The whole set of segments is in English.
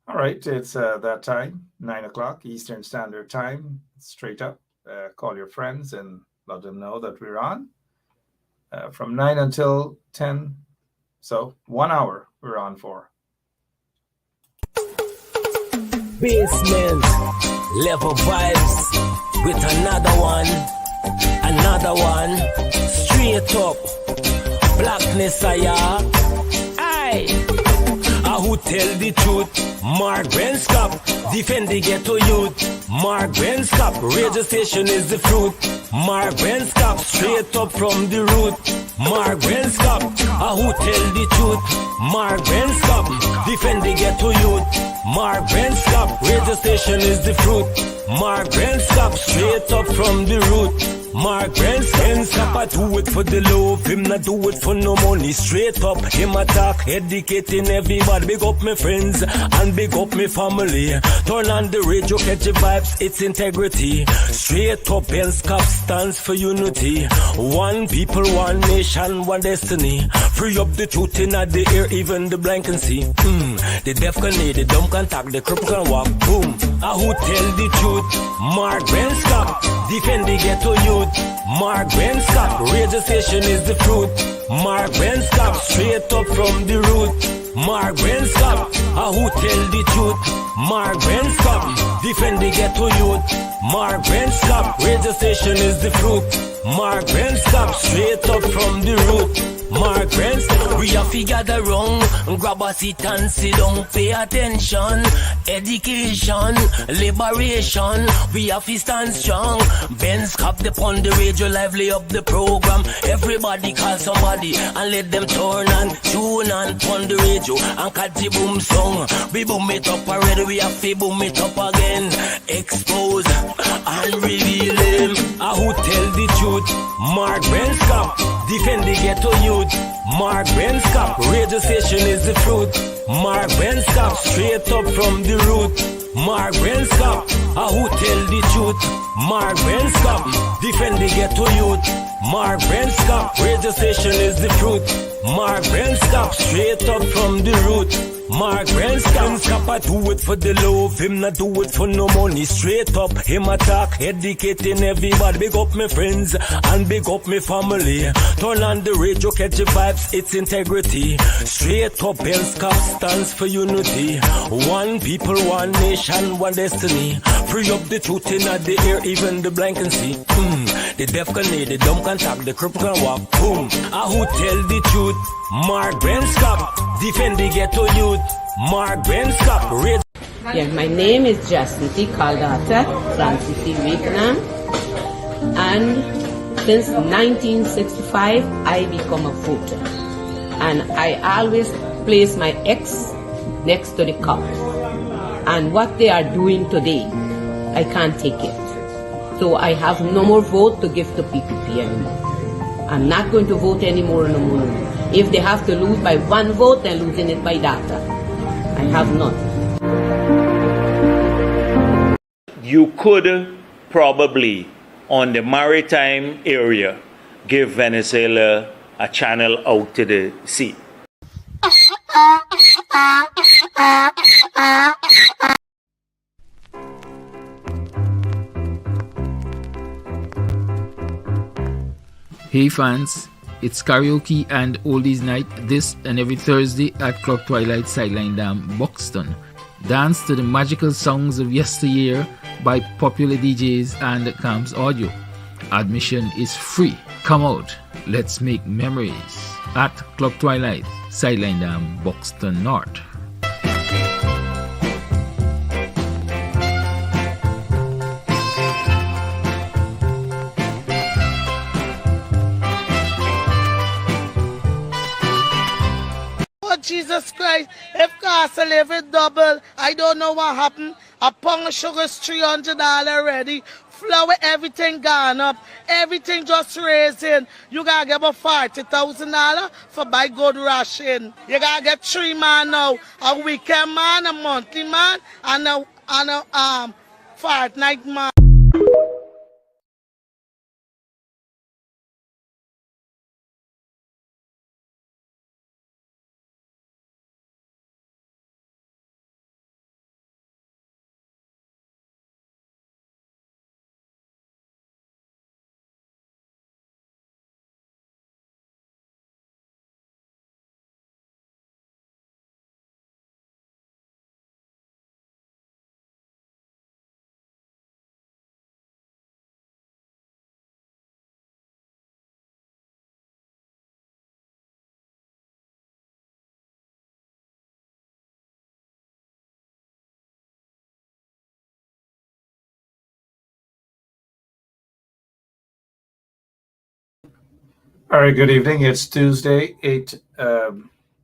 All right, it's that time, 9 o'clock Eastern Standard Time. Straight up, call your friends and let them know that we're on from 9 until 10. So 1 hour we're on for. Basement level vibes with another one, straight up blackness. Aye. Who tell the truth? Mark Benskop, defend the ghetto youth. Mark Benskop, radio station is the fruit. Mark Benskop, straight up from the root. Mark Benskop, who tell the truth? Mark Benskop, defend the ghetto youth. Mark Benskop, radio station is the fruit. Mark Benskop, straight up from the root. Mark Benskop, I do it for the love, him not do it for no money. Straight up, him attack, educating everybody. Big up my friends and big up my family. Turn on the radio, catch the vibes, it's integrity. Straight up, Benskop stands for unity. One people, one nation, one destiny. Free up the truth in the air, even the blind can see. The deaf can hear, the dumb can talk, the cripple can walk. Boom. Who tell the truth? Mark Benskop, defend the ghetto youth. Mark Benskop, radio station is the fruit. Mark Benskop, straight up from the root. Mark Benskop, who tell the truth? Mark Benskop, defend the ghetto youth. Mark Benskop, radio station is the fruit. Mark Benskop, straight up from the root. Mark Benskop, we have to gather wrong, grab a seat and sit down, pay attention. Education, liberation, we have to stand strong. Benskop upon the radio, lively up the program. Everybody call somebody and let them turn and tune and on the radio and catch the boom song. We boom it up already, we have to boom it up again. Expose and reveal him. Who tell the truth? Mark Benskop, defend the ghetto youth. Mark Benskop, radio station is the truth. Mark Benskop, straight up from the root. Mark Benskop, who tell the truth? Mark Benskop, defend the ghetto youth. Mark Benskop, radio station is the truth. Mark Benskop, straight up from the root. Mark Benskop, I do it for the love, him not do it for no money. Straight up, him attack, educating everybody. Big up my friends and big up my family. Turn on the radio, catch the vibes, it's integrity. Straight up, Benskop stands for unity. One people, one nation, one destiny. Free up the truth in the air, even the blind can see. The deaf can hear, the dumb can talk, the cripple can walk. Boom. Who tell the truth? Mark Benskop, defend the ghetto youth. Mark Benskop, radio. Yeah, my name is Jacinty Caldata Francis Vietnam, and since 1965 I become a voter, and I always place my ex next to the cup, and what they are doing today, I can't take it. So I have no more vote to give to PPP anymore. I'm not going to vote anymore no more. If they have to lose by one vote, they're losing it by data. I have none. You could probably, on the maritime area, give Venezuela a channel out to the sea. Hey fans, it's karaoke and oldies night this and every Thursday at Club Twilight Sideline Dam, Buxton. Dance to the magical songs of yesteryear by popular DJs and Camps Audio. Admission is free. Come out, let's make memories at Club Twilight Sideline Dam, Buxton North. Jesus Christ, if cost of living double, I don't know what happened. A pound of sugar is $300 already. Flour, everything gone up. Everything just raising. You gotta get about $40,000 for buy good ration. You gotta get 3 man now. A weekend man, a monthly man, and a fortnight man. All right, good evening. It's Tuesday,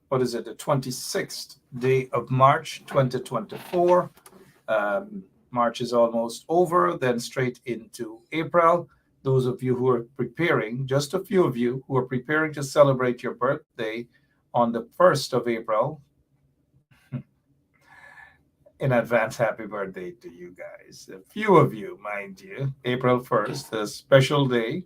what is it, the 26th day of March, 2024. March is almost over, then straight into April. Those of you who are preparing, just a few of you who are preparing to celebrate your birthday on the 1st of April, in advance, happy birthday to you guys. A few of you, mind you, April 1st, a special day.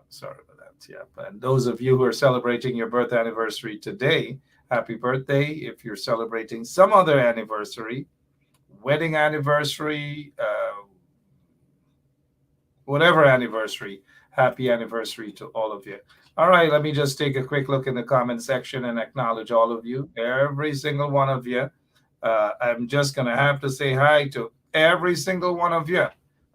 Sorry about that. Yep. And those of you who are celebrating your birth anniversary today, happy birthday. If you're celebrating some other anniversary, wedding anniversary, whatever anniversary, happy anniversary to all of you. All right, let me just take a quick look in the comment section and acknowledge all of you, every single one of you. I'm just going to have to say hi to every single one of you.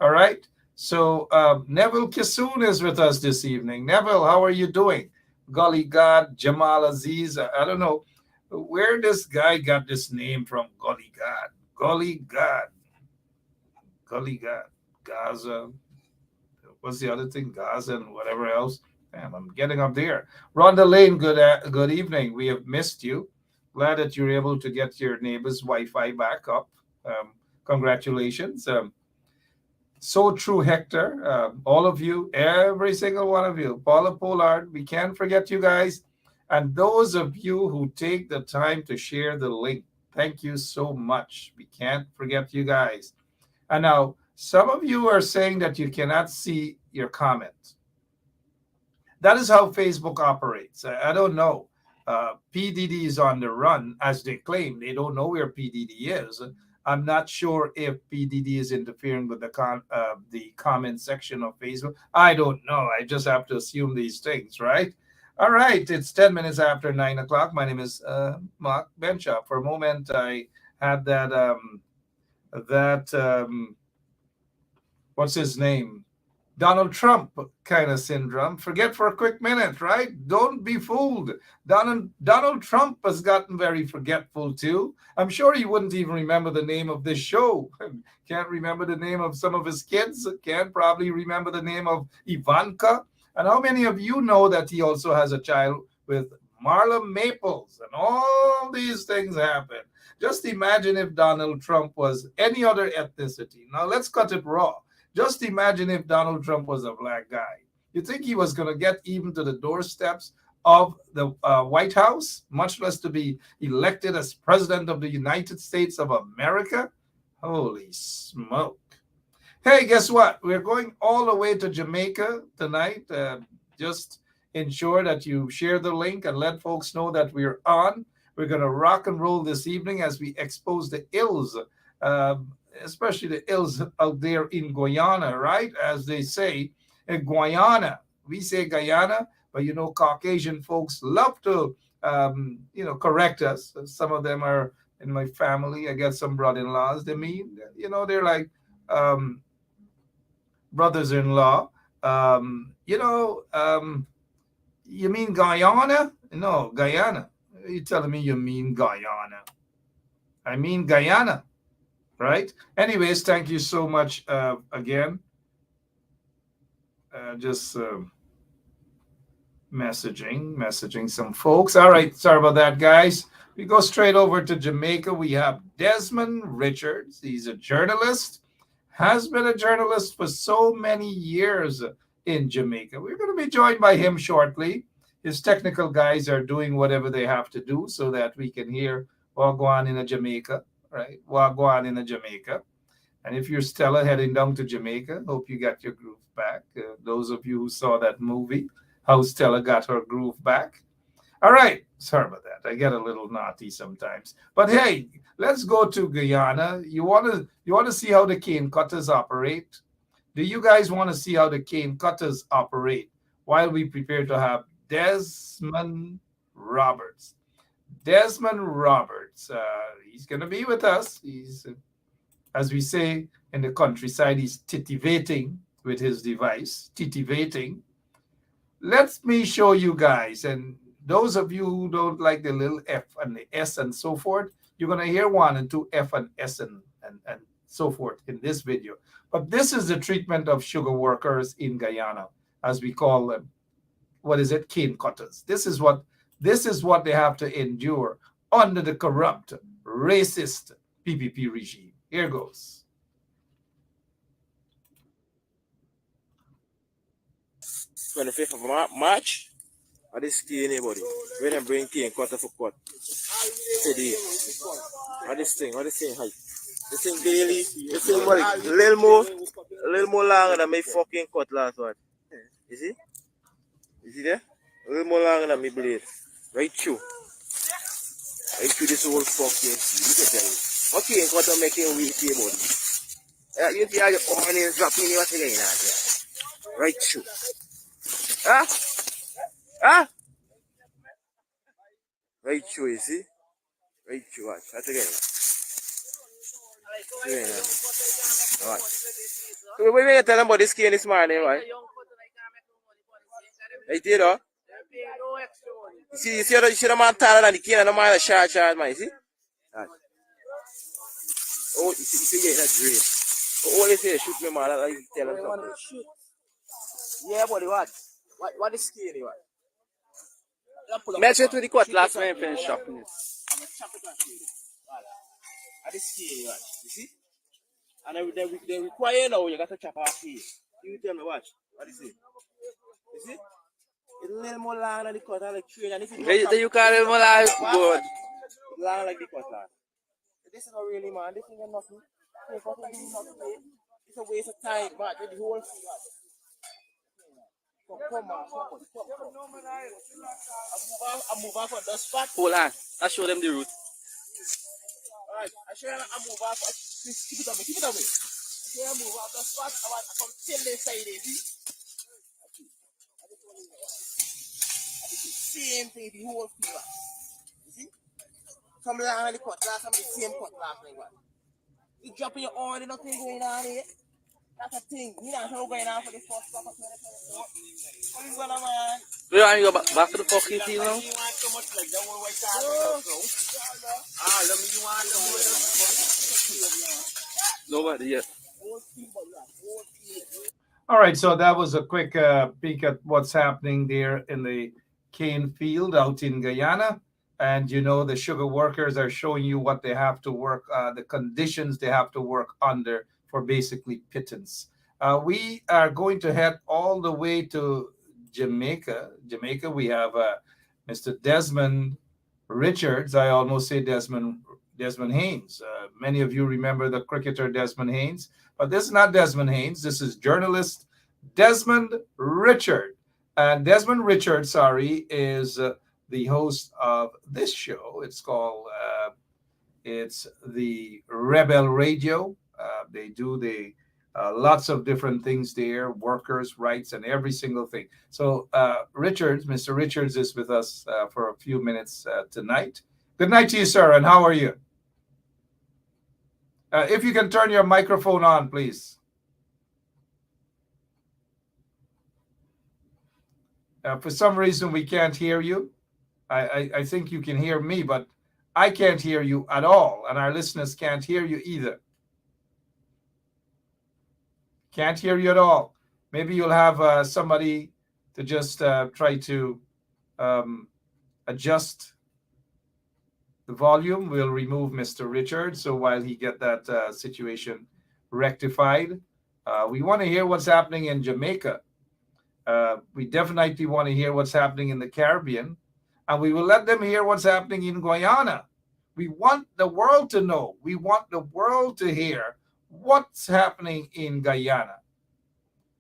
All right. So Neville Kissoon is with us this evening. Neville, how are you doing? Gully God, Jamal Aziz. I don't know where this guy got this name from. Gully God. Gully God. Gully God. Gaza. What's the other thing? Gaza and whatever else. Damn, I'm getting up there. Rhonda Lane, good evening. We have missed you. Glad that you're able to get your neighbor's Wi-Fi back up. Congratulations. So true, Hector. All of you, every single one of you. Paula Pollard, we can't forget you guys. And those of you who take the time to share the link, thank you so much. We can't forget you guys. And now, some of you are saying that you cannot see your comments. That is how Facebook operates. I don't know. PDD is on the run, as they claim. They don't know where PDD is. I'm not sure if PDD is interfering with the comment section of Facebook. I don't know. I just have to assume these things, right? All right. It's 10 minutes after 9 o'clock. My name is Mark Benshaw. For a moment, I had what's his name? Donald Trump kind of syndrome. Forget for a quick minute, right? Don't be fooled. Donald Trump has gotten very forgetful too. I'm sure he wouldn't even remember the name of this show. Can't remember the name of some of his kids. Can't probably remember the name of Ivanka. And how many of you know that he also has a child with Marla Maples? And all these things happen. Just imagine if Donald Trump was any other ethnicity. Now let's cut it raw. Just imagine if Donald Trump was a black guy. You think he was going to get even to the doorsteps of the White House, much less to be elected as president of the United States of America? Holy smoke. Hey, guess what? We're going all the way to Jamaica tonight. Just ensure that you share the link and let folks know that we're on. We're going to rock and roll this evening as we expose the ills, especially the ills out there in Guyana, right? As they say, in Guyana. We say Guyana, but Caucasian folks love to, correct us. Some of them are in my family. I got some brother-in-laws. They mean, they're like brothers-in-law. You mean Guyana? No, Guyana. You're telling me you mean Guyana. I mean Guyana. Right. Anyways, thank you so much again. Just messaging some folks. All right. Sorry about that, guys. We go straight over to Jamaica. We have Desmond Richards. He's a journalist, has been a journalist for so many years in Jamaica. We're going to be joined by him shortly. His technical guys are doing whatever they have to do so that we can hear what go on in Jamaica. Right, Wagwan in Jamaica. And if you're Stella heading down to Jamaica, hope you got your groove back. Those of you who saw that movie, how Stella got her groove back. All right, sorry about that. I get a little naughty sometimes. But hey, let's go to Guyana. You want to see how the cane cutters operate? Do you guys want to see how the cane cutters operate while we prepare to have Desmond Roberts? Desmond Roberts, he's going to be with us. He's, as we say in the countryside, he's titivating with his device, titivating. Let me show you guys, and those of you who don't like the little F and the S and so forth, you're going to hear 1 and 2 F and S and so forth in this video. But this is the treatment of sugar workers in Guyana, as we call them. what is it, cane cutters. This is what they have to endure under the corrupt, racist PPP regime. Here goes. 25th of March. I just see anybody. When I bring cane quarter for quarter. Today. What this thing height. This thing daily. This thing what a little more longer than my fucking cut last one. You see? You see there? A little more longer than my blade. Right through. Right through this whole fucking thing. Look at that. What cane quarter making weak here, buddy? You see how your onions dropping in what's again out there? Right through. Ah? Ah? Right through, you see? Right through, watch. That's again. Alright. So, what are you telling about this cane this morning, right? Right there, though? You see the man taller than the cane and the man short, man, you see? Right. Oh, you see, yeah, that's great. Oh, they say, shoot me, man. I like tell him something. Shoot. Yeah, buddy, what? What is skinny, what? Measure to the cutlass when you finish chopping it. I'm going to chop it and shoot it. What is skinny, what? You see? And they require now, you got to chop off here. You tell me, watch. What is it? You see? It's a little more long than the cutlass, like train. And if you call it more long, good. It's long like the cutlass. This is not really, man. This is nothing. It's a waste of time, man. The whole thing, I move off on the spot. Hold on. I show them the route. Alright, I show them I move off. Keep it on me. I move off the spot. I come till they say they see. Same thing, the whole thing. You see? Some long on the cutlass, some the same cutlass like that. You drop in your oil, there's nothing going on here. That's a thing. You know how going on for the first stop of 2024. What is going on, man? Do you want to go back to the fucking team now? You want so much like that one white card? Let me you want nobody yet. All right, so that was a quick peek at what's happening there in the cane field out in Guyana. And you know, the sugar workers are showing you what they have to work, the conditions they have to work under for basically pittance. We are going to head all the way to Jamaica. We have Mr. Desmond Richards. I almost say Desmond Haynes. Many of you remember the cricketer Desmond Haynes, but this is not Desmond Haynes. This is journalist Desmond Richard. And Desmond Richard, is the host of this show. It's called it's the Rebel Radio. They do lots of different things there, workers' rights, and every single thing. So Mr. Richards is with us for a few minutes tonight. Good night to you, sir, and how are you? If you can turn your microphone on, please. For some reason, we can't hear you. I think you can hear me, but I can't hear you at all, and our listeners can't hear you either. Can't hear you at all. Maybe you'll have somebody to just try to adjust the volume. We'll remove Mr. Richard, so while he get that situation rectified, we want to hear what's happening in Jamaica. We definitely want to hear what's happening in the Caribbean, and we will let them hear what's happening in Guyana. We want the world to know. We want the world to hear what's happening in Guyana,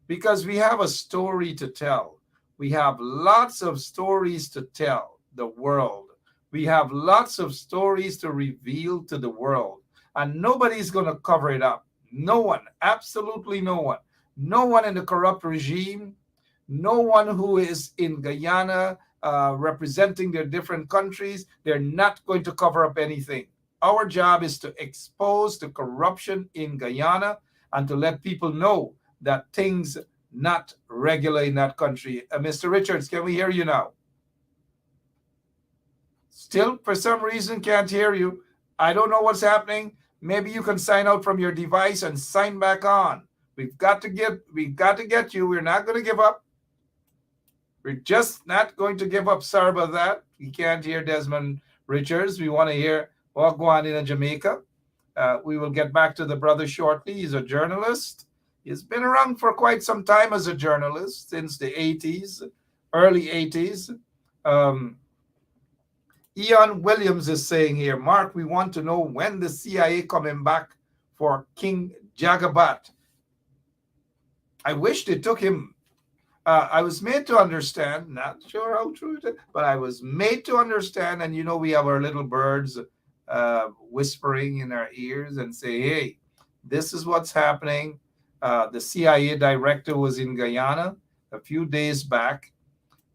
because we have a story to tell. We have lots of stories to tell the world. We have lots of stories to reveal to the world, and nobody's going to cover it up. No one, absolutely no one. No one in the corrupt regime, no one who is in Guyana representing their different countries, they're not going to cover up anything. Our job is to expose the corruption in Guyana and to let people know that things not regular in that country. Mr. Richards, can we hear you now? Still, for some reason, can't hear you. I don't know what's happening. Maybe you can sign out from your device and sign back on. We've got to get you. We're not going to give up. We're just not going to give up. Sorry about that. We can't hear Desmond Richards. We want to hear what going on in Jamaica. We will get back to the brother shortly. He's a journalist. He's been around for quite some time as a journalist, since the 80s, early 80s. Ian Williams is saying here, Mark, we want to know when the CIA coming back for King Jagabat. I wish they took him. I was made to understand, not sure how true it is, but I was made to understand, and we have our little birds whispering in our ears and say, hey, this is what's happening. The CIA director was in Guyana a few days back,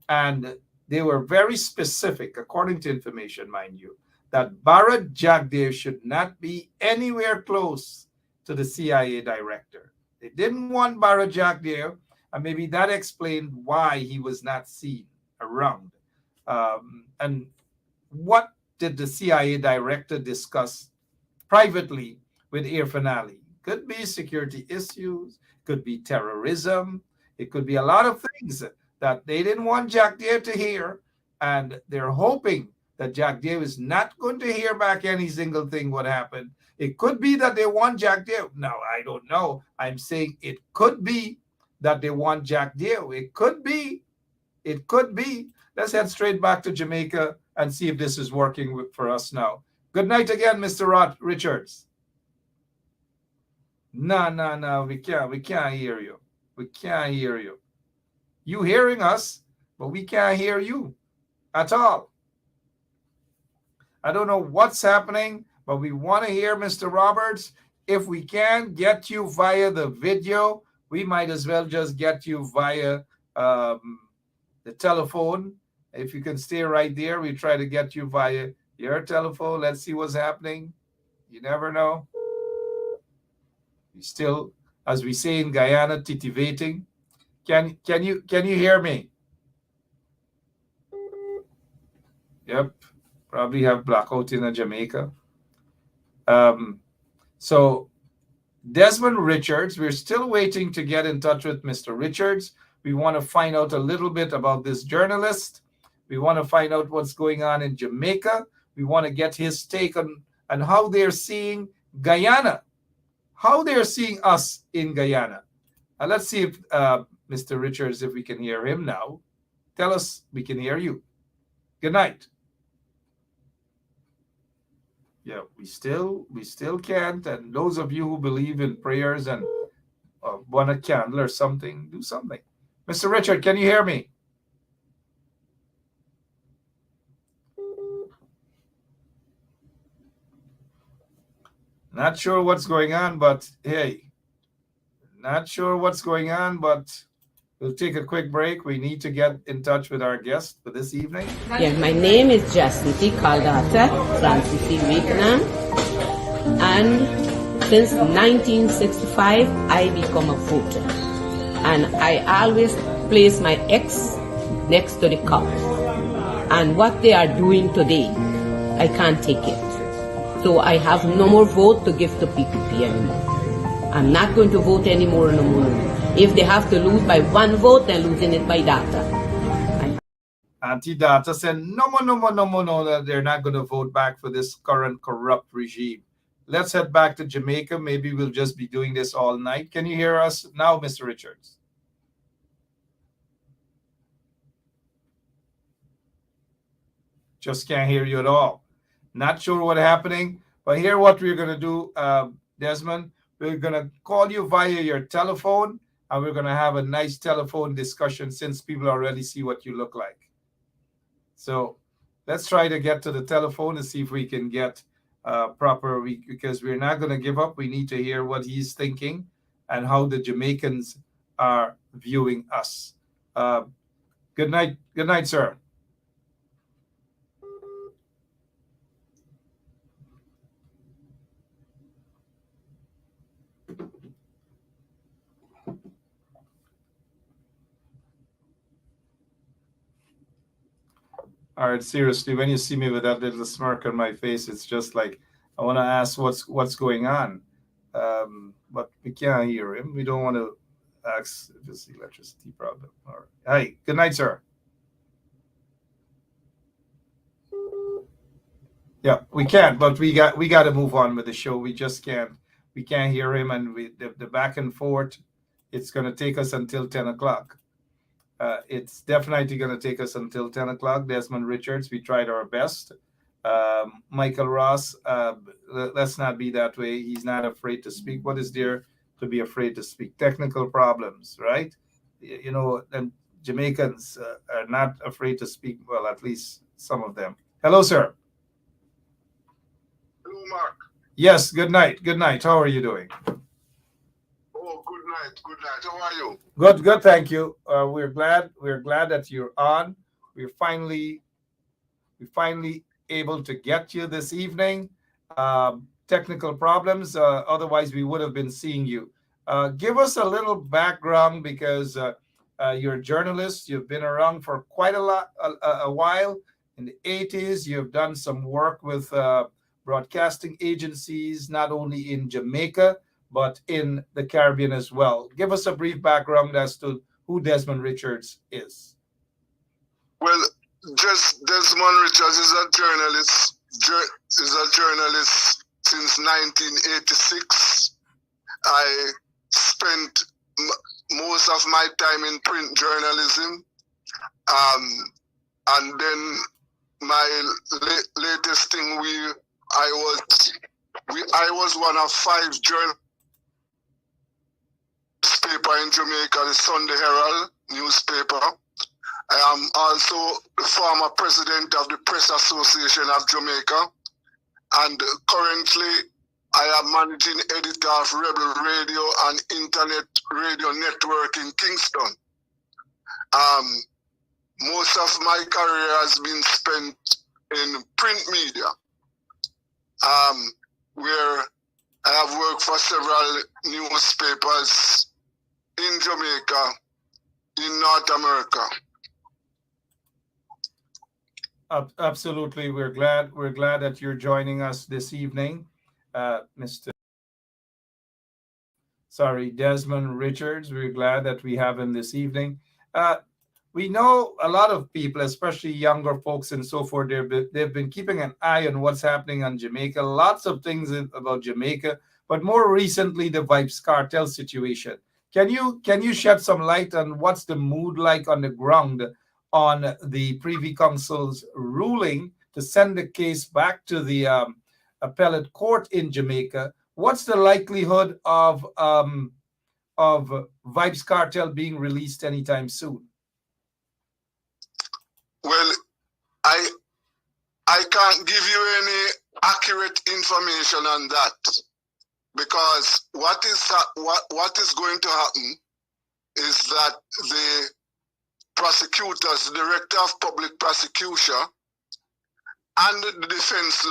and they were very specific, according to information, mind you, that Barrett Jagdev should not be anywhere close to the CIA director. They didn't want Barrett Jagdev, and maybe that explained why he was not seen around. And what did the CIA director discuss privately with Irfan Ali? Could be security issues, could be terrorism, it could be a lot of things that they didn't want Jagdev to hear, and they're hoping that Jagdev is not going to hear back any single thing what happened. It could be that they want Jagdev. No, I don't know. I'm saying it could be that they want Jagdev. It could be. It could be. Let's head straight back to Jamaica and see if this is working for us now. Good night again, Mr. Richards. No, we can't hear you. We can't hear you. You hearing us, but we can't hear you at all. I don't know what's happening, but we want to hear Mr. Roberts. If we can get you via the video, we might as well just get you via the telephone. If you can stay right there, we try to get you via your telephone. Let's see what's happening. You never know. We still, as we say in Guyana, titivating. Can you hear me? Yep, probably have blackout in Jamaica. So Desmond Richards, we're still waiting to get in touch with Mr. Richards. We want to find out a little bit about this journalist. We want to find out what's going on in Jamaica. We want to get his take on how they're seeing Guyana, how they're seeing us in Guyana. Let's see if Mr. Richards, if we can hear him now. Tell us we can hear you. Good night. Yeah, we still can't. And those of you who believe in prayers and want a candle or something, do something. Mr. Richard, can you hear me? Not sure what's going on, but hey, not sure what's going on, but we'll take a quick break. We need to get in touch with our guest for this evening. Yeah, my name is Jacinti Caldata Francis Vietnam, and since 1965 I become a voter, and I always place my X next to the cup. And what they are doing today, I can't take it. So I have no more vote to give to PPP anymore. I'm not going to vote anymore no more. If they have to lose by one vote, they're losing it by data. Anti-data said, no, they're not going to vote back for this current corrupt regime. Let's head back to Jamaica. Maybe we'll just be doing this all night. Can you hear us now, Mr. Richards? Just can't hear you at all. Not sure what's happening, but here what we're going to do, Desmond, we're going to call you via your telephone, and we're going to have a nice telephone discussion since people already see what you look like. So let's try to get to the telephone and see if we can get proper, because we're not going to give up. We need to hear what he's thinking and how the Jamaicans are viewing us. Good night, sir. All right, seriously, when you see me with that little smirk on my face, it's just like I want to ask what's going on, but we can't hear him. We don't want to ask if it's the electricity problem. All right. Hi, good night, sir. Yeah, we can't, but we got to move on with the show. We just can't. We can't hear him, and the back and forth. It's going to take us until 10 o'clock. It's definitely going to take us until 10 o'clock. Desmond Richards, we tried our best. Michael Ross, let's not be that way. He's not afraid to speak. What is there to be afraid to speak? Technical problems, right? You know, and Jamaicans are not afraid to speak. Well, at least some of them. Hello, sir. Hello, Mark. Yes, good night. Good night. How are you doing? Oh, good night. Good night. How are you? Good, good, thank you. We're glad that you're on. We're finally able to get you this evening. Technical problems, otherwise we would have been seeing you. Give us a little background because you're a journalist. You've been around for quite a while. In the 80s, you've done some work with broadcasting agencies, not only in Jamaica, but in the Caribbean as well. Give us a brief background as to who Desmond Richards is. Well, just Desmond Richards is a journalist. Is a journalist since 1986. I spent most of my time in print journalism, and then my latest thing I was one of 5 journalists paper in Jamaica, the Sunday Herald newspaper. I am also the former president of the Press Association of Jamaica, and currently I am managing editor of Rebel Radio and Internet Radio Network in Kingston. Most of my career has been spent in print media, where I have worked for several newspapers in Jamaica, in North America. Absolutely, we're glad that you're joining us this evening, Mr. Desmond Richards. We're glad that we have him this evening. We know a lot of people, especially younger folks and so forth. They've been keeping an eye on what's happening on Jamaica. Lots of things about Jamaica, but more recently the Vibes Cartel situation. Can you shed some light on what's the mood like on the ground on the Privy Council's ruling to send the case back to the appellate court in Jamaica? What's the likelihood of Vibes Cartel being released anytime soon? Well, I can't give you any accurate information on that, because what is going to happen is that the prosecutors, director of public prosecution, and the defense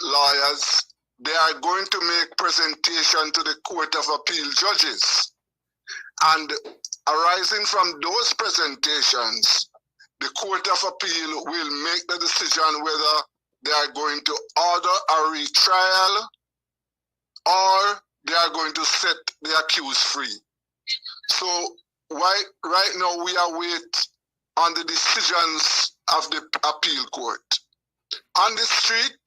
lawyers, they are going to make presentation to the Court of Appeal judges, and arising from those presentations, the Court of Appeal will make the decision whether they are going to order a retrial or they are going to set the accused free. So right now we await on the decisions of the appeal court. On the street,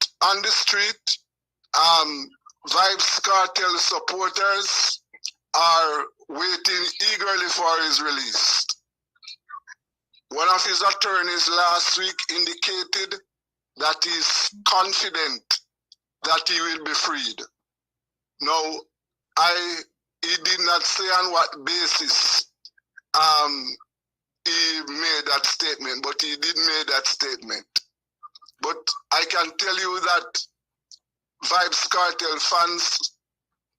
Vibes Cartel supporters are waiting eagerly for his release. One of his attorneys last week indicated that he's confident that he will be freed. Now, he did not say on what basis he made that statement, but he did make that statement. But I can tell you that Vibes Cartel fans,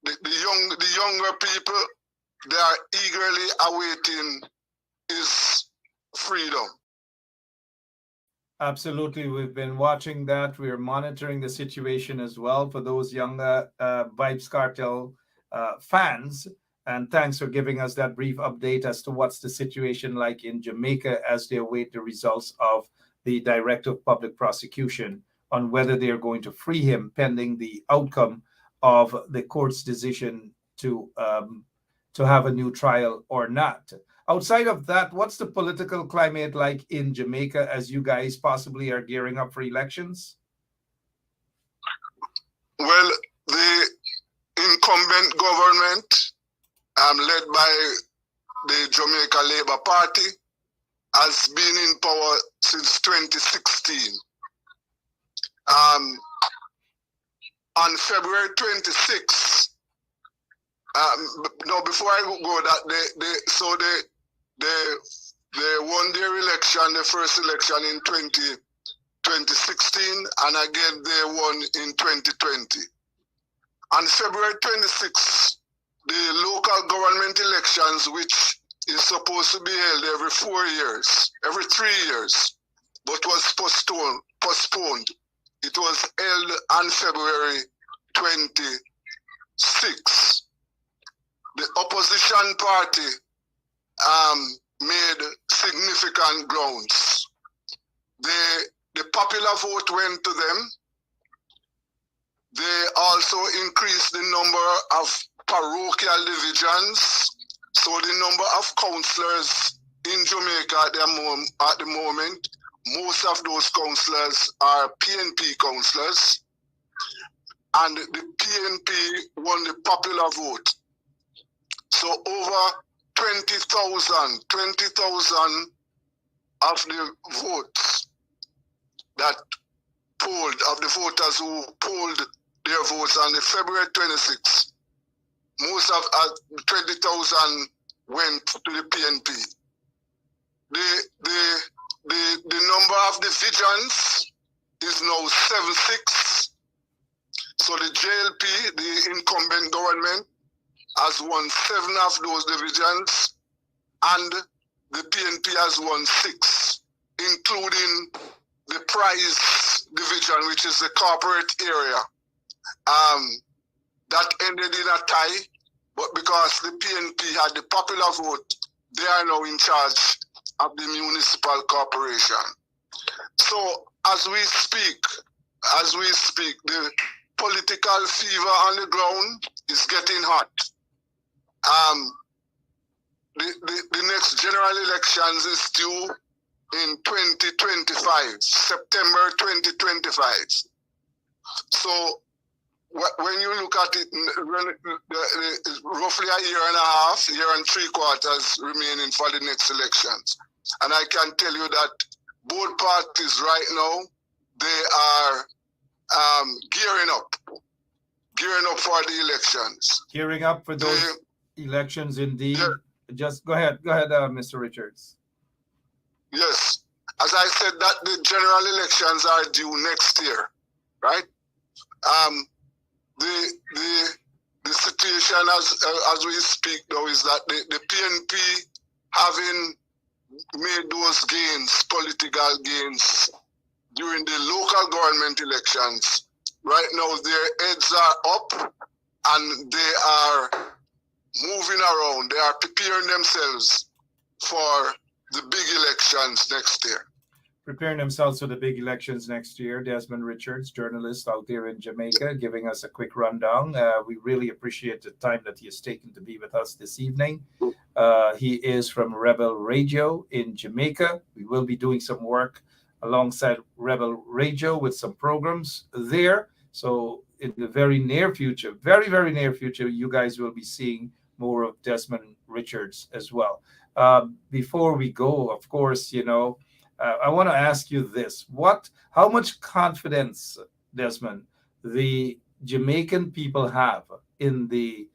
the younger people, they are eagerly awaiting his freedom. Absolutely. We've been watching that. We're monitoring the situation as well for those younger Vibes Cartel fans. And thanks for giving us that brief update as to what's the situation like in Jamaica as they await the results of the Director of Public Prosecution on whether they are going to free him pending the outcome of the court's decision to have a new trial or not. Outside of that, what's the political climate like in Jamaica as you guys possibly are gearing up for elections? Well, the incumbent government, led by the Jamaica Labour Party, has been in power since 2016. On February 26th, no, before I go that, they won their election, the first election in 2016, and again they won in 2020. On February 26th, the local government elections, which is supposed to be held every 4 years, every 3 years, but was postponed. It was held on February 26. The opposition party made significant grounds. The popular vote went to them. They also increased the number of parochial divisions. So the number of councillors in Jamaica at the moment, most of those councillors are PNP councillors, and the PNP won the popular vote. So over 20,000 of the votes that polled, of the voters who polled their votes on the February 26th, most of 20,000 went to the PNP. The number of divisions is now 76. So the JLP, the incumbent government, has won 7 of those divisions, and the PNP has won 6, including the prize division, which is the corporate area. That ended in a tie, but because the PNP had the popular vote, they are now in charge of the municipal corporation. So as we speak, the political fever on the ground is getting hot. The next general elections is due in 2025, September 2025. So when you look at it, roughly a year and a half, year and 3 quarters remaining for the next elections. And I can tell you that both parties right now, they are gearing up for the elections. Gearing up for those elections, indeed. Yeah. Just go ahead, Mr. Richards. Yes, as I said, that the general elections are due next year, right? The situation as we speak now is that the PNP, having made those gains, political gains, during the local government elections, right now their heads are up and they are moving around. They are preparing themselves for the big elections next year. Preparing themselves for the big elections next year. Desmond Richards, journalist out there in Jamaica, giving us a quick rundown. We really appreciate the time that he has taken to be with us this evening. He is from Rebel Radio in Jamaica. We will be doing some work alongside Rebel Radio with some programs there. So in the very near future, very, very near future, you guys will be seeing more of Desmond Richards as well. Before we go, of course, I want to ask you this. How much confidence, Desmond, the Jamaican people have in the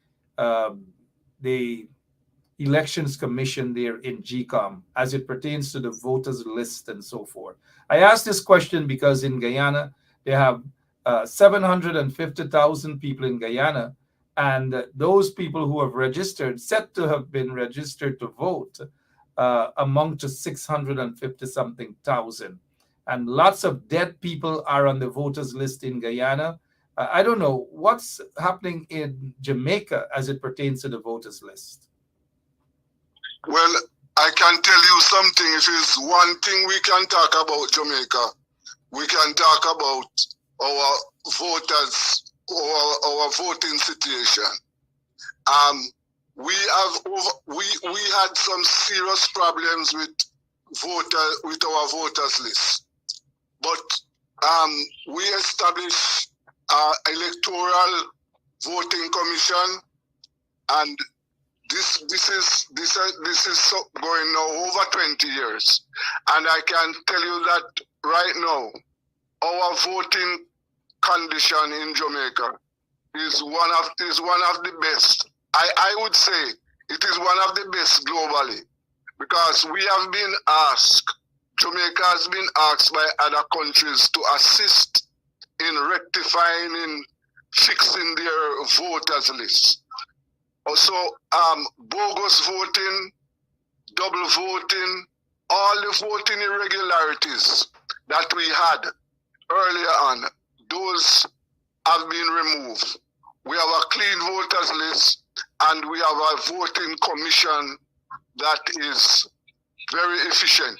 Elections Commission there in GCOM as it pertains to the voters list and so forth? I ask this question because in Guyana, they have 750,000 people in Guyana, and those people who have registered, said to have been registered to vote, among to 650-something thousand. And lots of dead people are on the voters list in Guyana. I don't know what's happening in Jamaica as it pertains to the voters list. Well, I can tell you something. If it's one thing we can talk about Jamaica, we can talk about our voters, our voting situation. We had some serious problems with our voters list, but we established Electoral Voting Commission, and this is going now over 20 years, and I can tell you that right now our voting condition in Jamaica is one of the best. I would say it is one of the best globally, because we have been asked, Jamaica has been asked by other countries to assist in rectifying, in fixing their voters list. Also, bogus voting, double voting, all the voting irregularities that we had earlier on, those have been removed. We have a clean voters list, and we have a voting commission that is very efficient.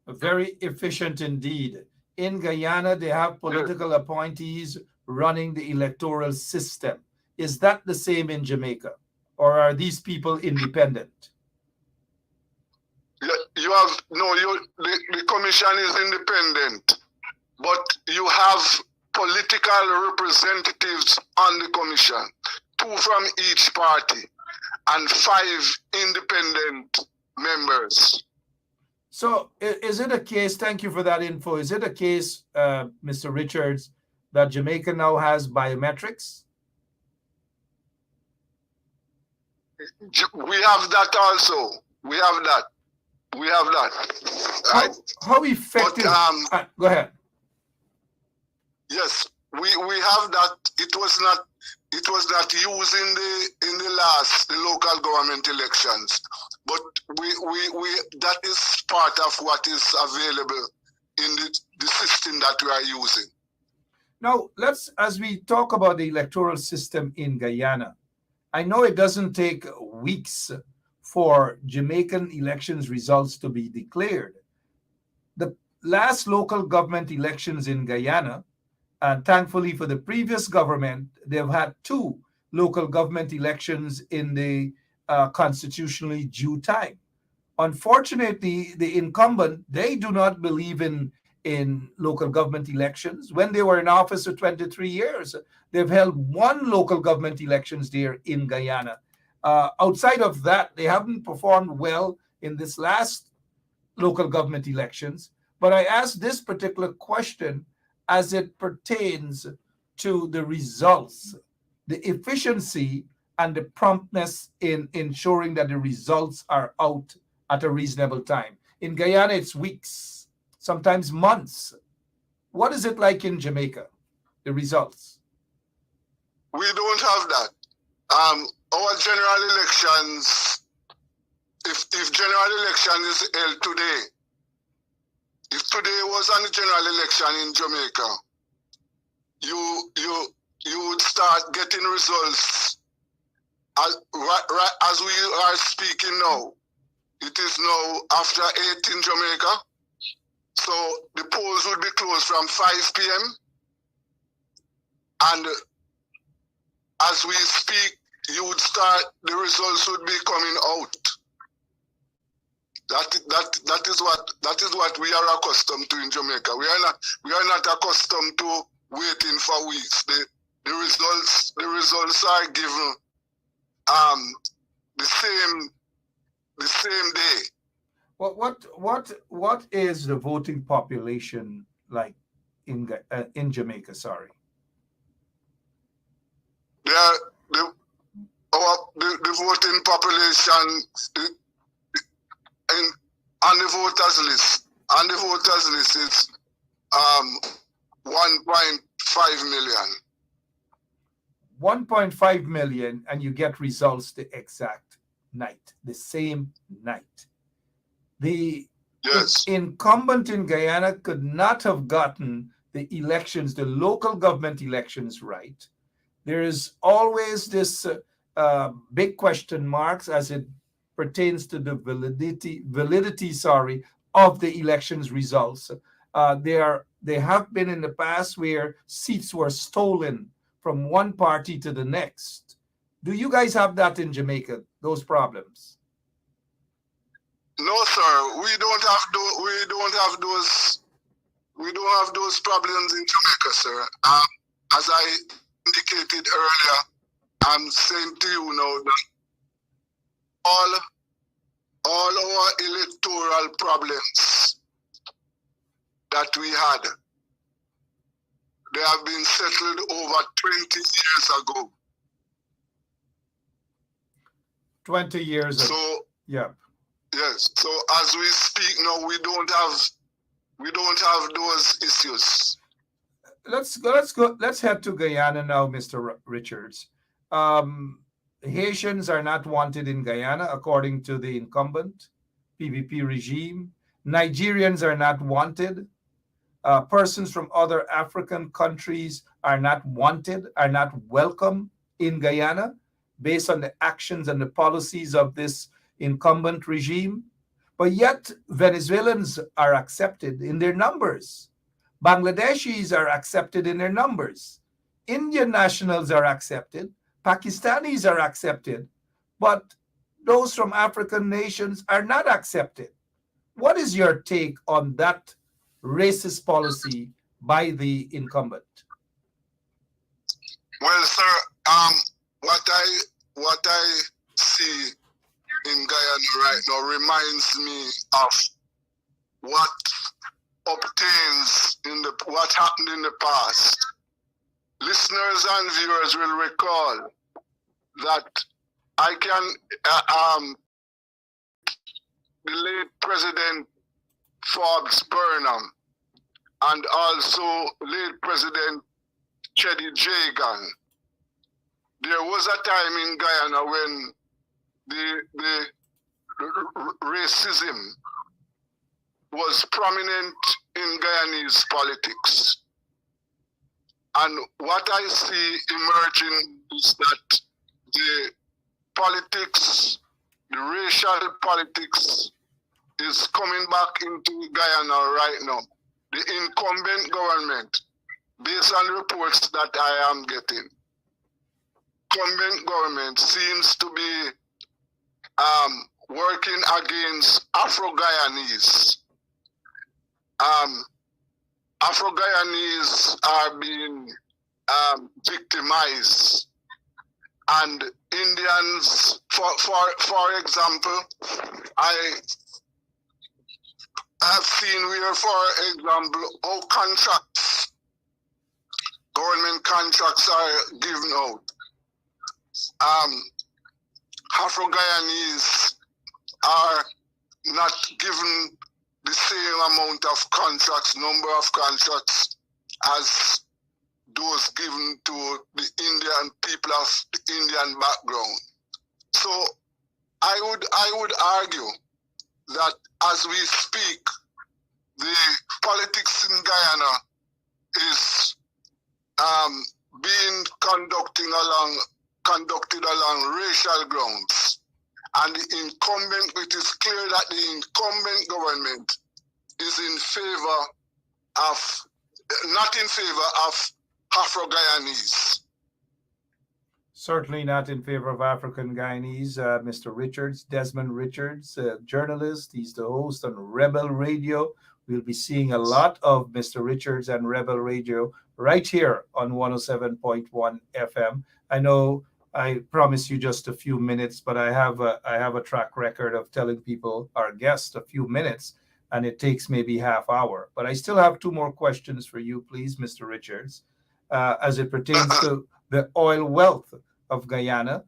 Very efficient indeed. In Guyana, they have political appointees running the electoral system. Is that the same in Jamaica, or are these people independent? The commission is independent, but you have political representatives on the commission, 2 from each party, and 5 independent members. So is it a case, thank you for that info, is it a case, Mr. Richards, that Jamaica now has biometrics? We have that also. We have that. How effective? But, go ahead. Yes, we have that. It was not used in the local government elections, but we that is part of what is available in the system that we are using. Now, as we talk about the electoral system in Guyana, I know it doesn't take weeks for Jamaican elections results to be declared. The last local government elections in Guyana, and thankfully for the previous government, they've had 2 local government elections in the constitutionally due time. Unfortunately, the incumbent, they do not believe in local government elections. When they were in office for 23 years, they've held 1 local government elections there in Guyana. Outside of that, they haven't performed well in this last local government elections. But I ask this particular question as it pertains to the results, the efficiency and the promptness in ensuring that the results are out at a reasonable time. In Guyana, it's weeks, sometimes months. What is it like in Jamaica, the results? We don't have that. Our general elections, if general election is held today, if today was a general election in Jamaica, you would start getting results as we are speaking now. It is now after 8 in Jamaica. So the polls would be closed from 5 p.m. And as we speak, the results would be coming out. That is what we are accustomed to in Jamaica. We are not accustomed to waiting for weeks. The results are given the same day. What is the voting population like in Jamaica? Sorry. The voting population on the voters list is 1.5 million. 1.5 million, and you get results the exact night, the same night. The incumbent in Guyana could not have gotten the elections, the local government elections right. There is always this big question marks as it pertains to the validity of the elections results. They have been in the past where seats were stolen from one party to the next. Do you guys have that in Jamaica, those problems? No, sir. We don't have those We don't have those problems in Jamaica, sir. As I indicated earlier, I'm saying to you now that all our electoral problems that we had, they have been settled over 20 years ago. 20 years ago. So, yeah. Yes. So as we speak now, we don't have those issues. Let's head to Guyana now, Mr. Richards. Haitians are not wanted in Guyana, according to the incumbent PVP regime. Nigerians are not wanted. Persons from other African countries are not wanted, are not welcome in Guyana, based on the actions and the policies of this incumbent regime. But yet, Venezuelans are accepted in their numbers. Bangladeshis are accepted in their numbers. Indian nationals are accepted. Pakistanis are accepted. But those from African nations are not accepted. What is your take on that racist policy by the incumbent? Well, sir, what I see in Guyana right now reminds me of what happened in the past. Listeners and viewers will recall that the late President Forbes Burnham and also late President Chedi Jagan. There was a time in Guyana when the racism was prominent in Guyanese politics. And what I see emerging is that the politics, the racial politics, is coming back into Guyana right now. The incumbent government, based on reports that I am getting, incumbent government seems to be working against Afro-Guyanese. Afro-Guyanese are being victimized, and Indians, for example, I have seen where, for example, how government contracts are given out. Afro-Guyanese are not given the same amount of contracts, number of contracts, as those given to the Indian people of the Indian background. So I would argue that as we speak, the politics in Guyana is being conducted along racial grounds. And the incumbent, it is clear that the incumbent government is in favor of, not in favor of Afro-Guyanese. Certainly not in favor of African Guyanese. Mr. Richards, Desmond Richards, journalist. He's the host on Rebel Radio. We'll be seeing a lot of Mr. Richards and Rebel Radio right here on 107.1 FM. I know I promised you just a few minutes, but I have a track record of telling people, our guests, a few minutes, and it takes maybe half hour. But I still have two more questions for you, please, Mr. Richards, as it pertains to the oil wealth of Guyana.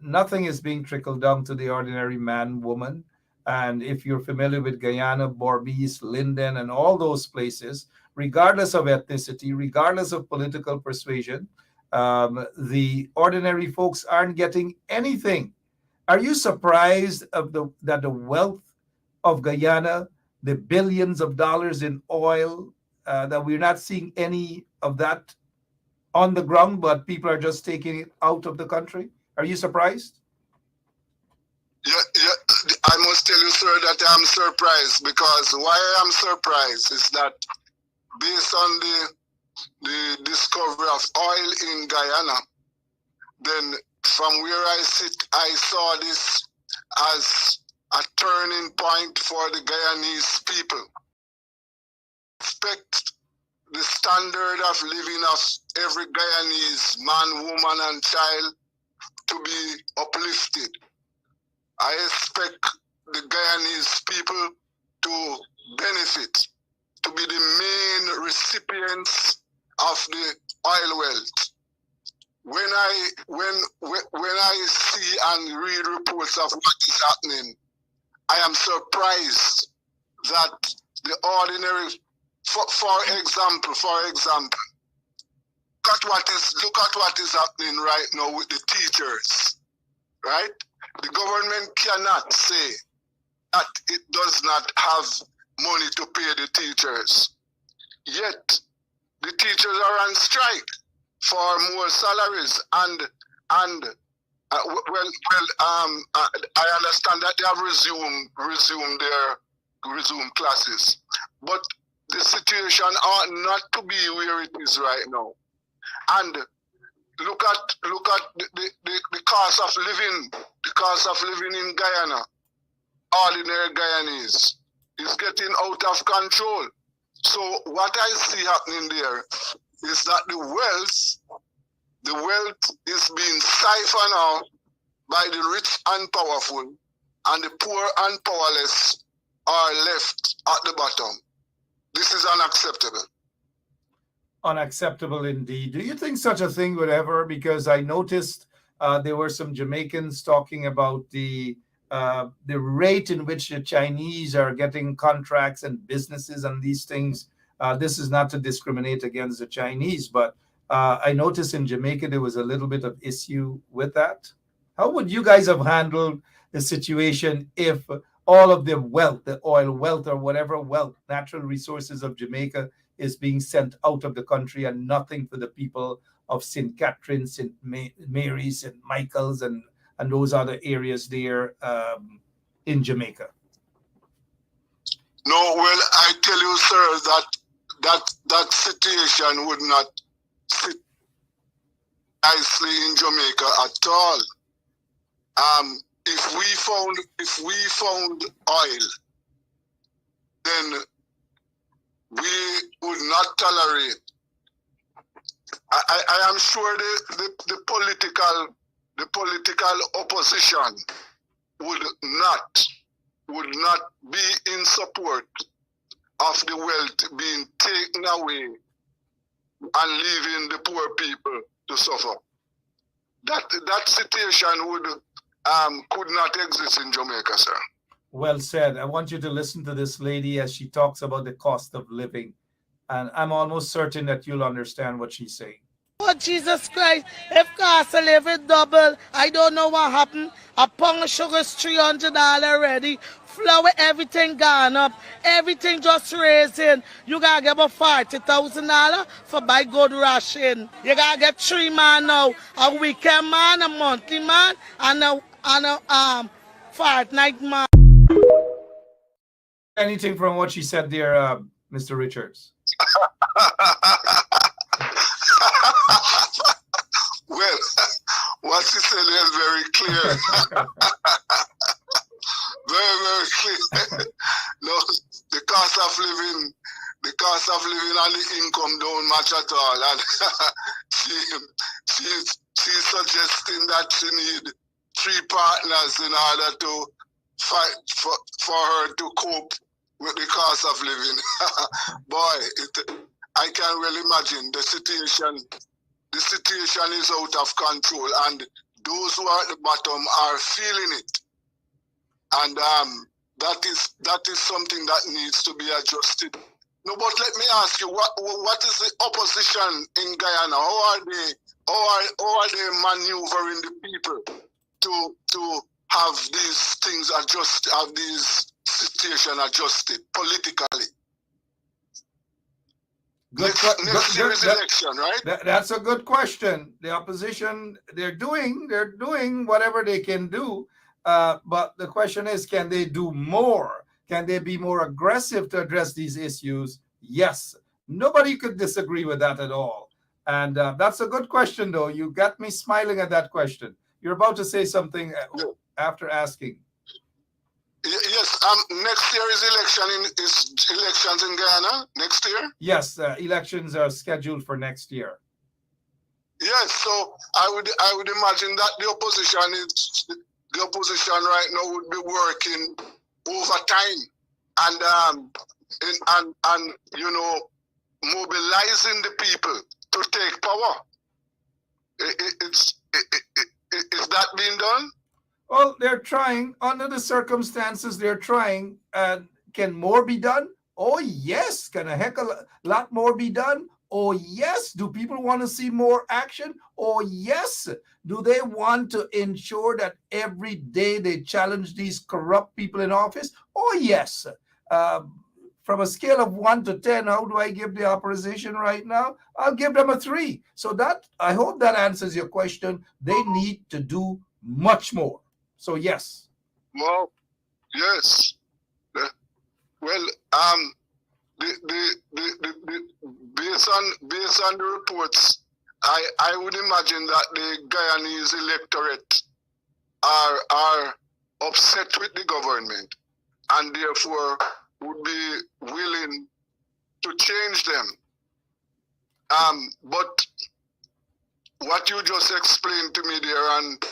Nothing is being trickled down to the ordinary man, woman. And if you're familiar with Guyana, Berbice, Linden, and all those places, regardless of ethnicity, regardless of political persuasion, the ordinary folks aren't getting anything. Are you surprised that the wealth of Guyana, the billions of dollars in oil, that we're not seeing any of that on the ground, but people are just taking it out of the country? Are you surprised? Yeah, I must tell you, sir, that I'm surprised, because why I'm surprised is that based on the discovery of oil in Guyana, then from where I sit, I saw this as a turning point for the Guyanese people. expect the standard of living of every Guyanese man, woman, and child to be uplifted. I expect the Guyanese people to benefit, to be the main recipients of the oil wealth. When I see and read reports of what is happening, I am surprised that the ordinary, for example, look at what is happening right now with the teachers, right? The government cannot say that it does not have money to pay the teachers. Yet the teachers are on strike for more salaries, and I understand that they have resumed classes, but the situation ought not to be where it is right now. And look at the cost of living. The cost of living in Guyana, ordinary Guyanese, is getting out of control. So what I see happening there is that the wealth is being siphoned out by the rich and powerful, and the poor and powerless are left at the bottom. This is unacceptable. Unacceptable indeed. Do you think such a thing would ever? Because I noticed there were some Jamaicans talking about the rate in which the Chinese are getting contracts and businesses and these things. This is not to discriminate against the Chinese, but I noticed in Jamaica there was a little bit of issue with that. How would you guys have handled the situation if all of the wealth, the oil wealth or whatever wealth, natural resources of Jamaica is being sent out of the country and nothing for the people of St. Catherine, St. Mary's, St. Michael's, and those other areas there in Jamaica? No, well, I tell you, sir, that situation would not sit nicely in Jamaica at all. If we found oil, then we would not tolerate. I am sure the political opposition would not be in support of the wealth being taken away and leaving the poor people to suffer. That situation could not exist in Jamaica, sir. Well said. I want you to listen to this lady as she talks about the cost of living. And I'm almost certain that you'll understand what she's saying. Oh, Jesus Christ, if cost of living double, I don't know what happened. A pound of sugar is $300 already. Flour, everything gone up. Everything just raising. You gotta get about $40,000 for buy good ration. You gotta get 3 man now. A weekend man, a monthly man, and a fortnight man. Anything from what she said there, Mr. Richards? Well, what she said is very clear. Very clear. No, the cost of living and the income don't match at all. And she's suggesting that she need 3 partners in order to fight for her to cope with the cost of living. Boy, I can't really imagine the situation. The situation is out of control, and those who are at the bottom are feeling it. And that is something that needs to be adjusted. No, but let me ask you, what is the opposition in Guyana? How are they maneuvering the people to have these things adjusted, have these situation adjusted politically? Next year's election, right? That's a good question. The opposition, they're doing whatever they can do. But the question is, can they do more? Can they be more aggressive to address these issues? Yes. Nobody could disagree with that at all. And that's a good question, though. You got me smiling at that question. You're about to say something after asking. Yes, Next year is elections in Guyana next year. Yes, elections are scheduled for next year. Yes, so I would imagine that the opposition right now would be working overtime and you know, mobilizing the people to take power. Is that being done? Well, they're trying. Under the circumstances, they're trying. Can more be done? Oh, yes. Can a heck of a lot more be done? Oh, yes. Do people want to see more action? Oh, yes. Do they want to ensure that every day they challenge these corrupt people in office? Oh, yes. From a scale of 1 to 10, how do I give the opposition right now? I'll give them a 3. So that, I hope that answers your question. They need to do much more. So yes. Well, yes. Well, based on the reports, I would imagine that the Guyanese electorate are upset with the government and therefore would be willing to change them. But what you just explained to me there, and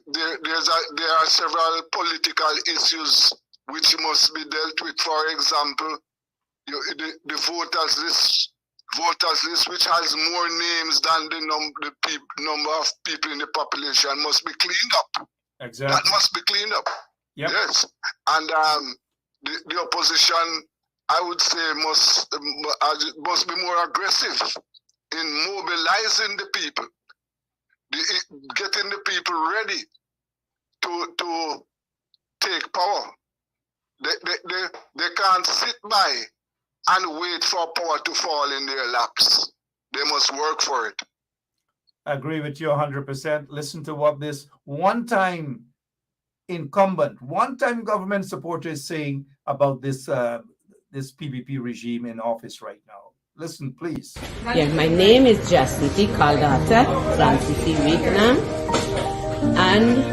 there are several political issues which must be dealt with. For example, the voters list, which has more names than the number of people in the population, must be cleaned up. Exactly. That must be cleaned up. Yep. Yes, and the opposition, I would say, must be more aggressive in mobilizing the people, getting the people ready to take power. They can't sit by and wait for power to fall in their laps. They must work for it. I agree with you 100%. Listen to what this one-time incumbent, one-time government supporter is saying about this this PPP regime in office right now. Listen, please. Yeah, my name is Jacinti Caldata from City, Vietnam. And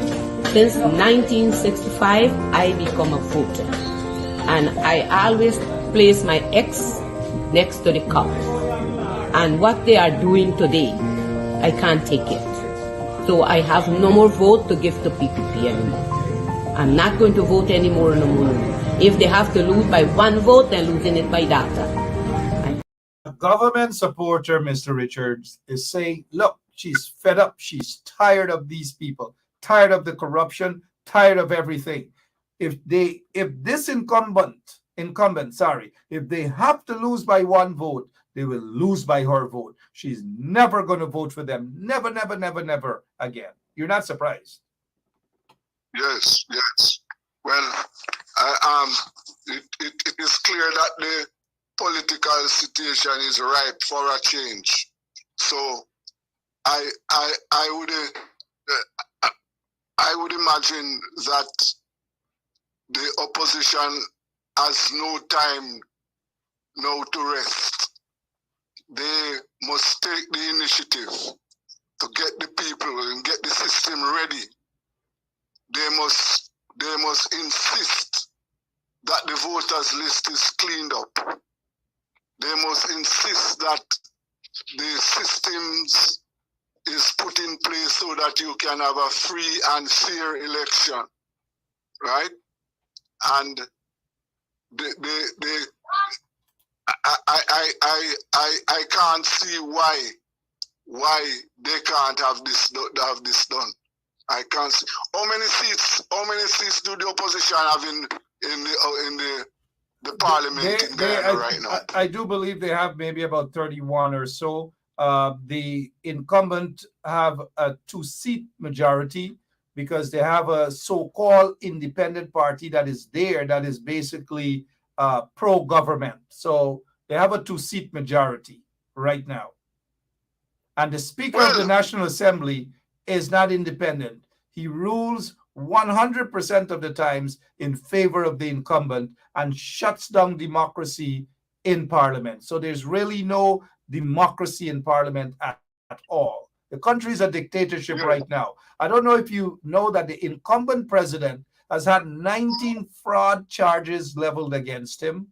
since 1965, I become a voter. And I always place my X next to the cup. And what they are doing today, I can't take it. So I have no more vote to give to PPP anymore. I'm not going to vote anymore no more. If they have to lose by 1 vote, they're losing it by data. A government supporter, Mr. Richards, is saying, look, she's fed up. She's tired of these people, tired of the corruption, tired of everything. If this incumbent, if they have to lose by 1 vote, they will lose by her vote. She's never going to vote for them. Never, never, never, never again. You're not surprised. Yes, yes. Well, it is clear that the political situation is ripe for a change. So I would imagine that the opposition has no time now to rest. They must take the initiative to get the people and get the system ready. They must insist that the voters list is cleaned up. They must insist that the systems is put in place so that you can have a free and fair election, right? And I can't see why they can't have this done. I can't see. How many seats do the opposition have in the parliament in Guyana right now? I do believe they have maybe about 31 or so. The incumbent have a 2-seat majority because they have a so-called independent party that is there that is basically pro-government. So they have a 2-seat majority right now. And the Speaker of the National Assembly is not independent. He rules 100% of the times in favor of the incumbent and shuts down democracy in Parliament. So there's really no democracy in Parliament at all. The country is a dictatorship right now. I don't know if you know that the incumbent president has had 19 fraud charges leveled against him.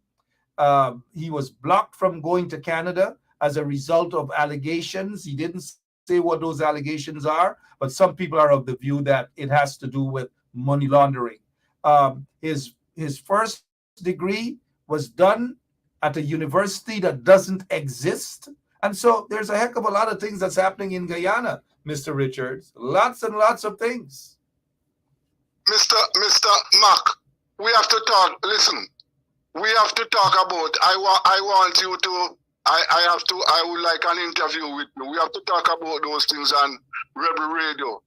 He was blocked from going to Canada as a result of allegations. He didn't say what those allegations are, but some people are of the view that it has to do with money laundering. His first degree was done at a university that doesn't exist. And so there's a heck of a lot of things that's happening in Guyana, Mr. Richards. Lots and lots of things. Mr. Mac, we have to talk. Listen, we have to talk about. I want you to. I would like an interview with you. We have to talk about those things on Rebel Radio,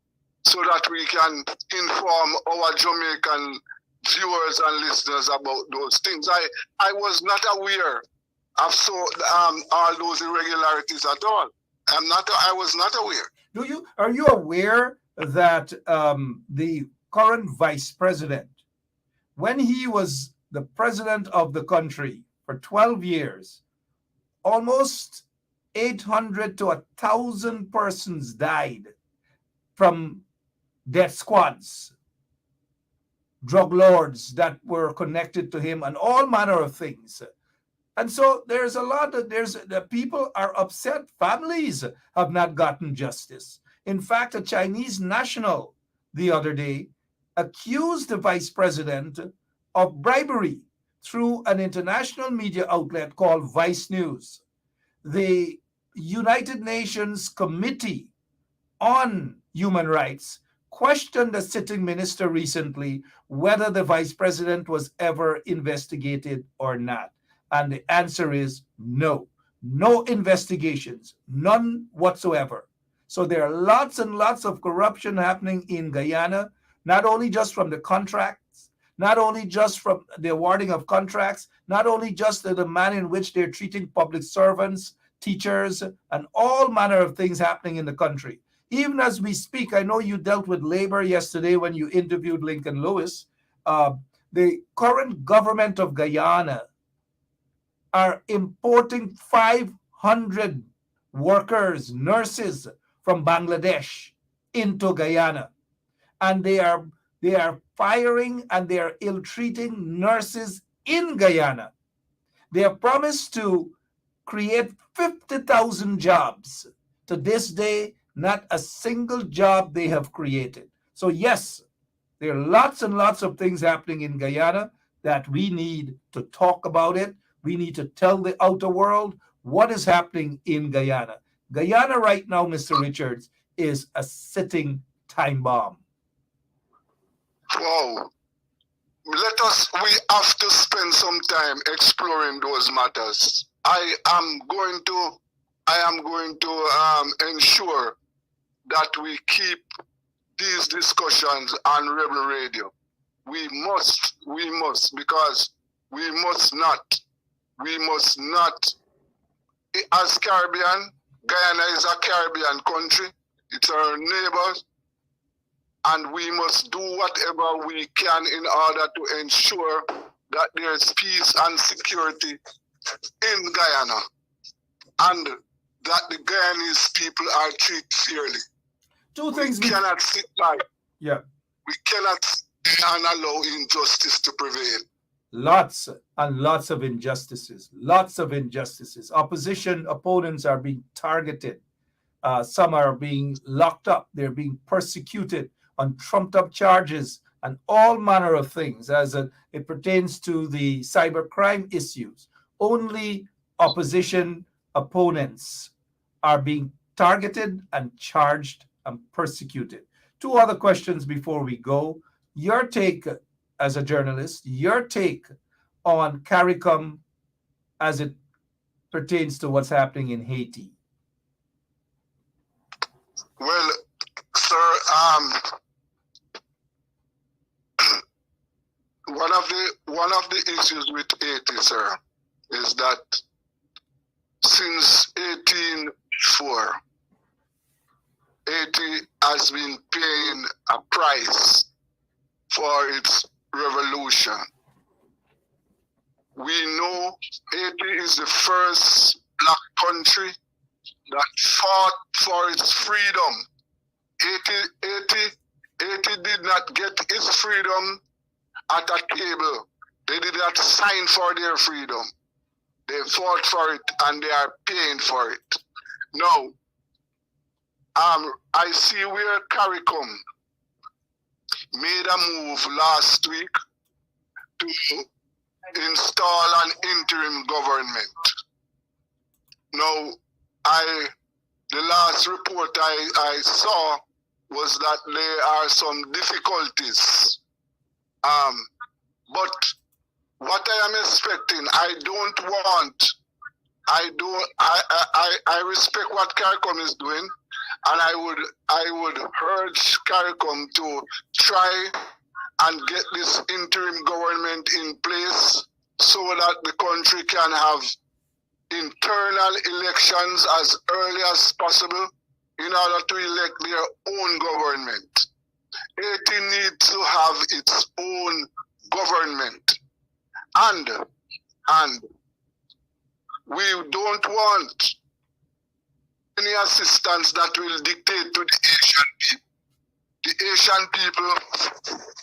so that we can inform our Jamaican viewers and listeners about those things. I was not aware of all those irregularities at all. I was not aware. Are you aware that the current vice president, when he was the president of the country for 12 years, almost 800 to 1,000 persons died from death squads, drug lords that were connected to him, and all manner of things. And so there's a lot of, the people are upset. Families have not gotten justice. In fact, a Chinese national the other day accused the vice president of bribery through an international media outlet called Vice News. The United Nations Committee on Human Rights questioned the sitting minister recently whether the vice president was ever investigated or not. And the answer is no. No investigations, none whatsoever. So there are lots and lots of corruption happening in Guyana, not only just from the contracts, not only just from the awarding of contracts, not only just the manner in which they're treating public servants, teachers, and all manner of things happening in the country. Even as we speak, I know you dealt with labor yesterday when you interviewed Lincoln Lewis. The current government of Guyana are importing 500 workers, nurses from Bangladesh into Guyana. And they are firing and they are ill-treating nurses in Guyana. They have promised to create 50,000 jobs. To this day, not a single job they have created. So yes, there are lots and lots of things happening in Guyana that we need to talk about it. We need to tell the outer world what is happening in Guyana. Guyana right now, Mr. Richards, is a sitting time bomb. Wow. We have to spend some time exploring those matters. I am going to ensure that we keep these discussions on Rebel Radio. We must, because we must not, as Caribbean, Guyana is a Caribbean country, it's our neighbors, and we must do whatever we can in order to ensure that there's peace and security in Guyana, and that the Guyanese people are treated fairly. Two things we cannot sit by. Yeah. We cannot allow injustice to prevail. Lots and lots of injustices. Lots of injustices. Opposition opponents are being targeted. Some are being locked up. They're being persecuted on trumped-up charges and all manner of things as it pertains to the cybercrime issues. Only opposition opponents are being targeted and charged and persecuted. Two other questions before we go. Your take as a journalist, your take on CARICOM as it pertains to what's happening in Haiti. Well, sir, one of the issues with Haiti, sir, is that since 1804, Haiti has been paying a price for its revolution. We know Haiti is the first black country that fought for its freedom. Haiti did not get its freedom at a table. They did not sign for their freedom. They fought for it and they are paying for it. Now, I see where CARICOM made a move last week to install an interim government. Now, the last report I saw was that there are some difficulties. But what I am expecting, I respect what CARICOM is doing, and I would urge CARICOM to try and get this interim government in place so that the country can have internal elections as early as possible in order to elect their own government. Haiti needs to have its own government. And we don't want any assistance that will dictate to the Asian people. The Asian people,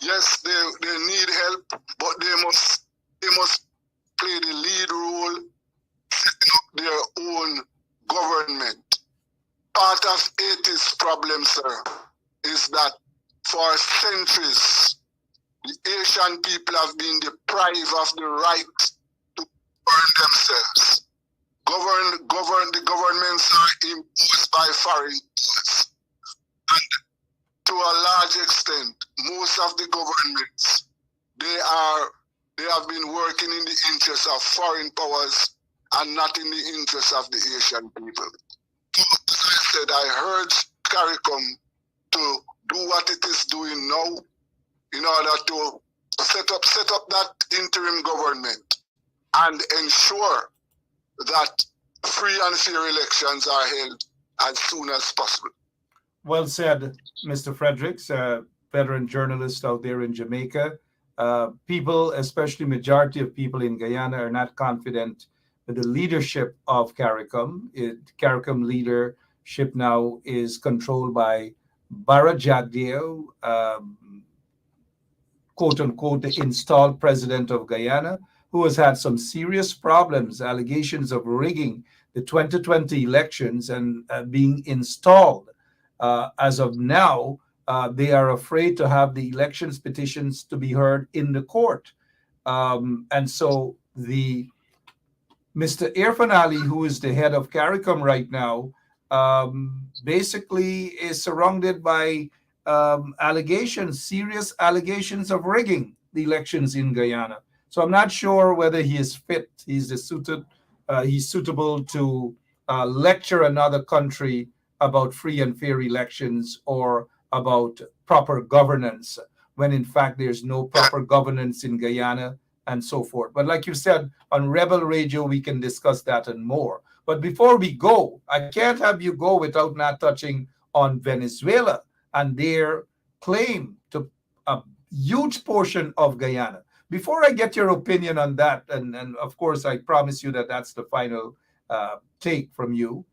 yes, they need help, but they must play the lead role, setting up their own government. Part of Haiti's problem, sir, is that for centuries, the Asian people have been deprived of the right to govern themselves. The governments are imposed by foreign powers. And to a large extent, most of the governments, they have been working in the interests of foreign powers and not in the interests of the Asian people. So, as I said, I urge CARICOM to do what it is doing now in order to set up that interim government and ensure that free and fair elections are held as soon as possible. Well said, Mr. Fredericks, veteran journalist out there in Jamaica. People, especially majority of people in Guyana, are not confident with the leadership of CARICOM. CARICOM leadership now is controlled by Barra Jagdeo, quote unquote, the installed president of Guyana, who has had some serious problems, allegations of rigging the 2020 elections and being installed. As of now, they are afraid to have the elections petitions to be heard in the court. And so the Mr. Irfan Ali, who is the head of CARICOM right now, basically is surrounded by allegations, serious allegations of rigging the elections in Guyana. So I'm not sure whether he is fit, he's suitable to lecture another country about free and fair elections or about proper governance, when in fact there's no proper governance in Guyana and so forth. But like you said, on Rebel Radio, we can discuss that and more. But before we go, I can't have you go without not touching on Venezuela and their claim to a huge portion of Guyana. Before I get your opinion on that, and of course, I promise you that that's the final take from you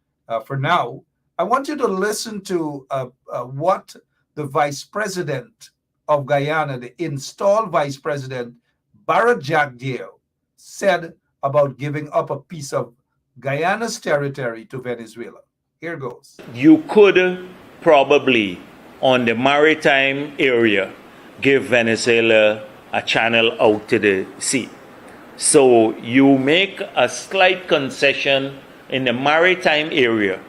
for now, I want you to listen to what the vice president of Guyana, the installed vice president, Barra Jagdeo, said about giving up a piece of Guyana's territory to Venezuela. Here goes. You could probably, on the maritime area, give Venezuela a channel out to the sea. So you make a slight concession in the maritime area.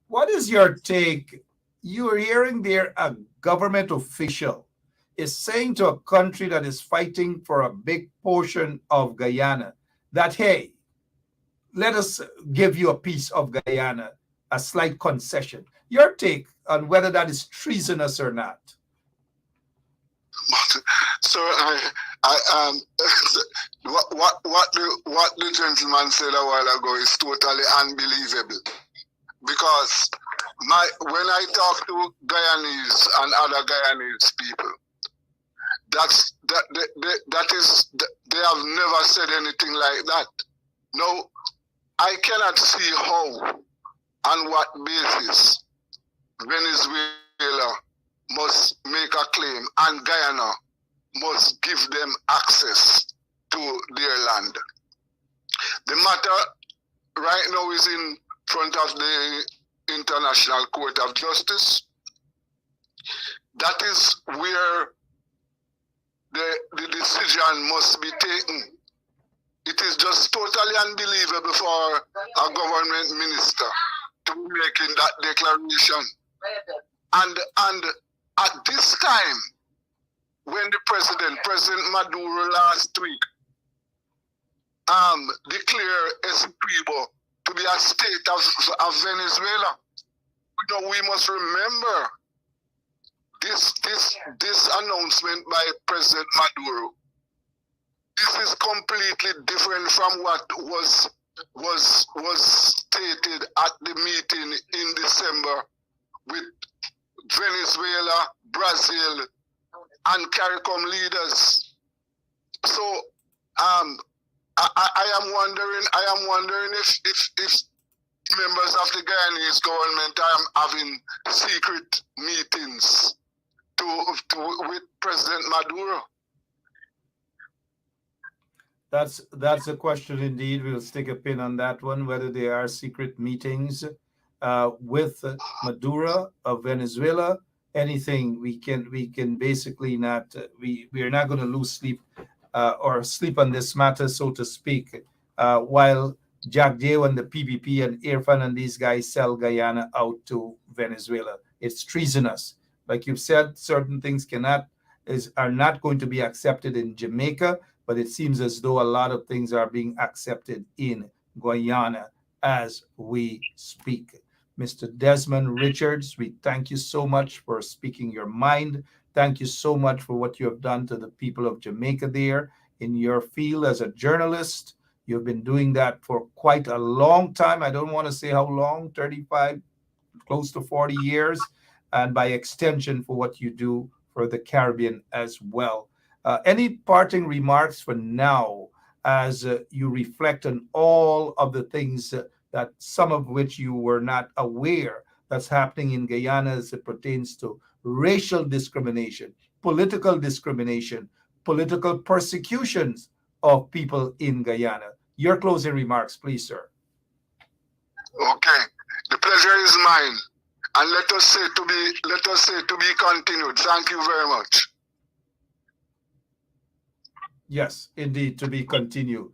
What is your take? You are hearing there a government official is saying to a country that is fighting for a big portion of Guyana that, hey, let us give you a piece of Guyana, a slight concession. Your take on whether that is treasonous or not? Sir, what the gentleman said a while ago is totally unbelievable. Because when I talk to Guyanese and other Guyanese people, they have never said anything like that. No, I cannot see how, on what basis, Venezuela must make a claim and Guyana must give them access to their land. The matter right now is in front of the International Court of Justice. That is where the decision must be taken. It is just totally unbelievable for a government minister to be making that declaration. And at this time, when the President Maduro last week, declared Essequibo to be a state of Venezuela, we must remember this announcement by President Maduro. This is completely different from what was stated at the meeting in December with Venezuela, Brazil, and CARICOM leaders. So I am wondering if members of the Guyanese government are having secret meetings with President Maduro. That's a question indeed. We'll stick a pin on that one, whether there are secret meetings with Maduro of Venezuela. Anything we can basically not we are not going to lose sleep or sleep on this matter, so to speak, while Jack J and the PPP and Irfan and these guys sell Guyana out to Venezuela. It's treasonous. Like you've said, certain things are not going to be accepted in Jamaica, but it seems as though a lot of things are being accepted in Guyana as we speak. Mr. Desmond Richards, we thank you so much for speaking your mind. Thank you so much for what you have done to the people of Jamaica there in your field as a journalist. You've been doing that for quite a long time. I don't want to say how long, 35, close to 40 years, and by extension for what you do for the Caribbean as well. Any parting remarks for now as you reflect on all of the things that some of which you were not aware that's happening in Guyana as it pertains to racial discrimination, political persecutions of people in Guyana? Your closing remarks, please, sir. Okay, the pleasure is mine, and let us say to be continued. Thank you very much. Yes, indeed, to be continued.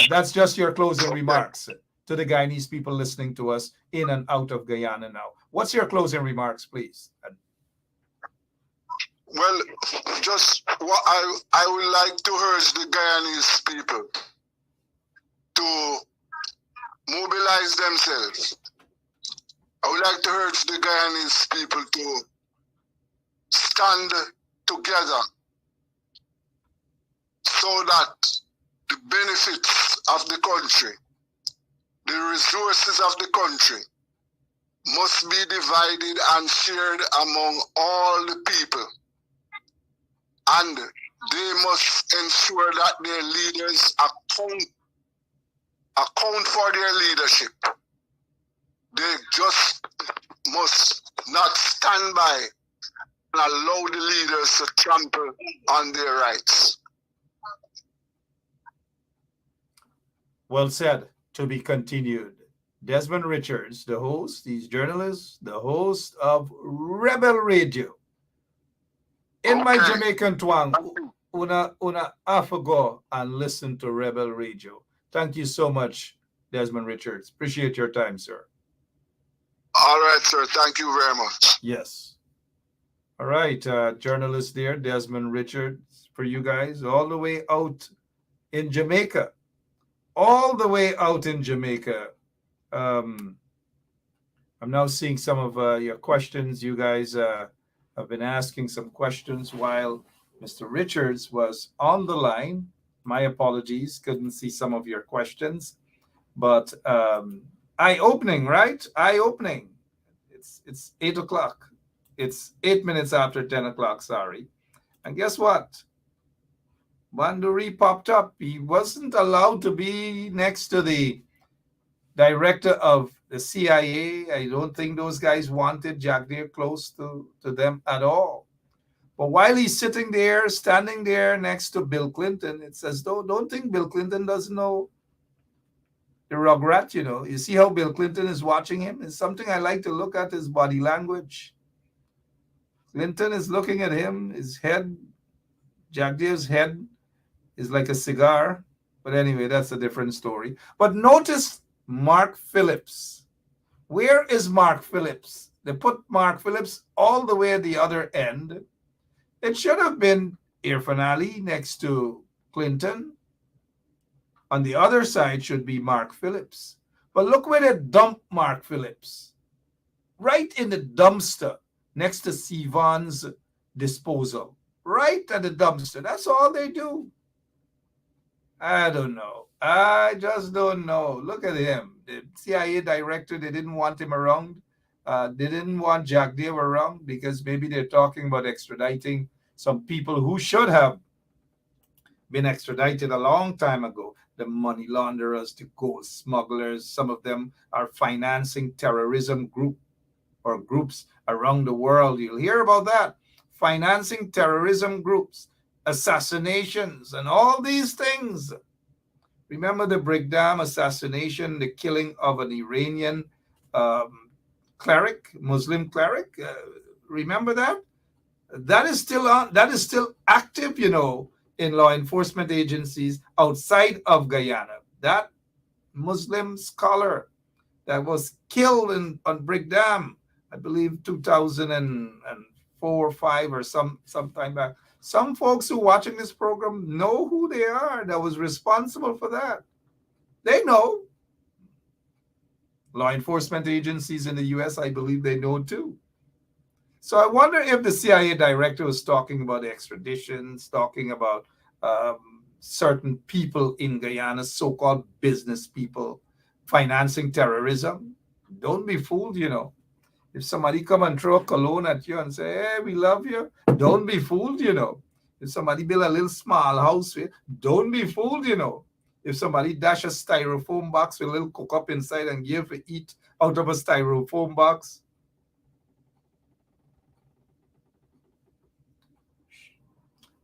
That's just your closing remarks to the Guyanese people listening to us in and out of Guyana now. What's your closing remarks, please? Well, just what I would like to urge the Guyanese people to mobilize themselves. I would like to urge the Guyanese people to stand together so that the benefits of the country, the resources of the country must be divided and shared among all the people. And they must ensure that their leaders account for their leadership. They just must not stand by and allow the leaders to trample on their rights. Well said. To be continued. Desmond Richards, the host, he's journalist, the host of Rebel Radio. In my Jamaican twang, una afago and listen to Rebel Radio. Thank you so much, Desmond Richards. Appreciate your time, sir. All right, sir. Thank you very much. Yes. All right, journalist there, Desmond Richards, for you guys, all the way out in Jamaica. All the way out in Jamaica. I'm now seeing some of your questions. You guys have been asking some questions while Mr. Richards was on the line. My apologies, couldn't see some of your questions. But eye-opening, right? Eye-opening. It's 8 o'clock. It's 8 minutes after 10 o'clock, sorry. And guess what? Banduri popped up. He wasn't allowed to be next to the director of the CIA. I don't think those guys wanted Jack Deere close to them at all. But while he's sitting there, standing there next to Bill Clinton, it's as though, don't think Bill Clinton doesn't know the Rugrat, you know. You see how Bill Clinton is watching him? It's something I like to look at, his body language. Clinton is looking at him, his head, Jagdev's head is like a cigar. But anyway, that's a different story. But notice Mark Phillips. Where is Mark Phillips? They put Mark Phillips all the way at the other end. It should have been Irfan Ali next to Clinton. On the other side should be Mark Phillips. But look where they dump Mark Phillips. Right in the dumpster next to Sivan's disposal. Right at the dumpster. That's all they do. I don't know. I just don't know. Look at him. The CIA director, they didn't want him around. They didn't want Jagdev around because maybe they're talking about extraditing some people who should have been extradited a long time ago. The money launderers, the gold smugglers, some of them are financing terrorism groups around the world. You'll hear about that. Financing terrorism groups, assassinations, and all these things. Remember the Brigham assassination, the killing of an Iranian cleric, Muslim cleric? Remember that? That is still on. That is still active, you know, in law enforcement agencies outside of Guyana. That Muslim scholar that was killed on Brigham, I believe 2004 or 5 or some time back. Some folks who are watching this program know who they are that was responsible for that. They know. Law enforcement agencies in the US, I believe they know too. So I wonder if the CIA director was talking about extraditions, talking about certain people in Guyana, so-called business people, financing terrorism. Don't be fooled, you know. If somebody come and throw a cologne at you and say, hey, we love you, don't be fooled, you know. If somebody build a little small house, don't be fooled, you know. If somebody dash a styrofoam box with a little cook up inside and give to eat out of a styrofoam box,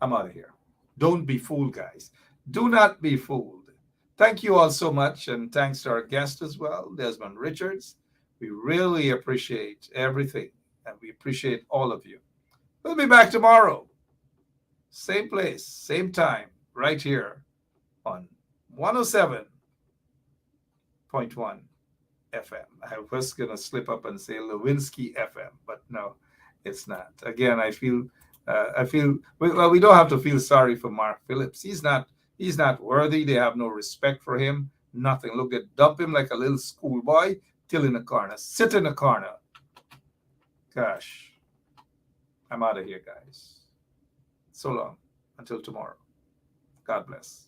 I'm out of here. Don't be fooled, guys. Do not be fooled. Thank you all so much, and thanks to our guest as well, Desmond Richards. We really appreciate everything, and we appreciate all of you. We'll be back tomorrow. Same place, same time, right here on 107.1 FM. I was going to slip up and say Lewinsky FM, but no, it's not. Again, I feel well, we don't have to feel sorry for Mark Phillips. He's not worthy. They have no respect for him. Nothing. Look, they dump him like a little schoolboy, till in the corner. Sit in the corner. Gosh. I'm out of here, guys. So long. Until tomorrow. God bless.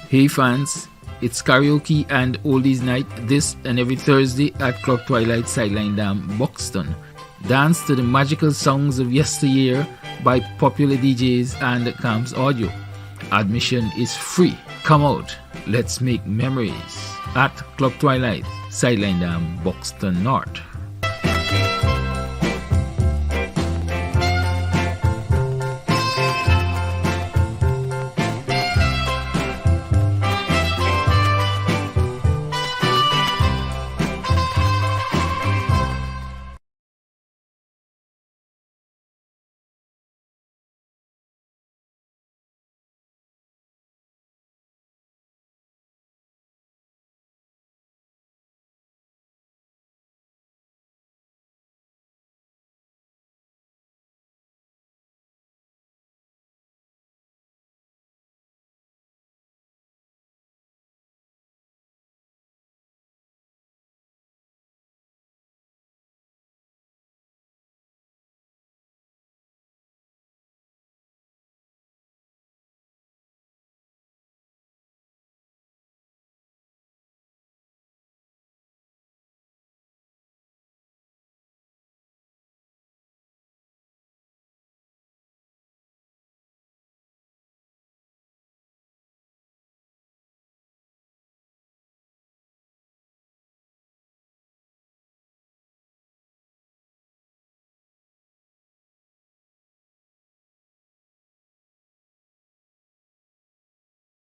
Hey fans, it's karaoke and oldies night this and every Thursday at Club Twilight Sideline Dam, Buxton. Dance to the magical songs of yesteryear by popular DJs and Camps Audio. Admission is free. Come out, let's make memories at Club Twilight Sideline Dam, Buxton North.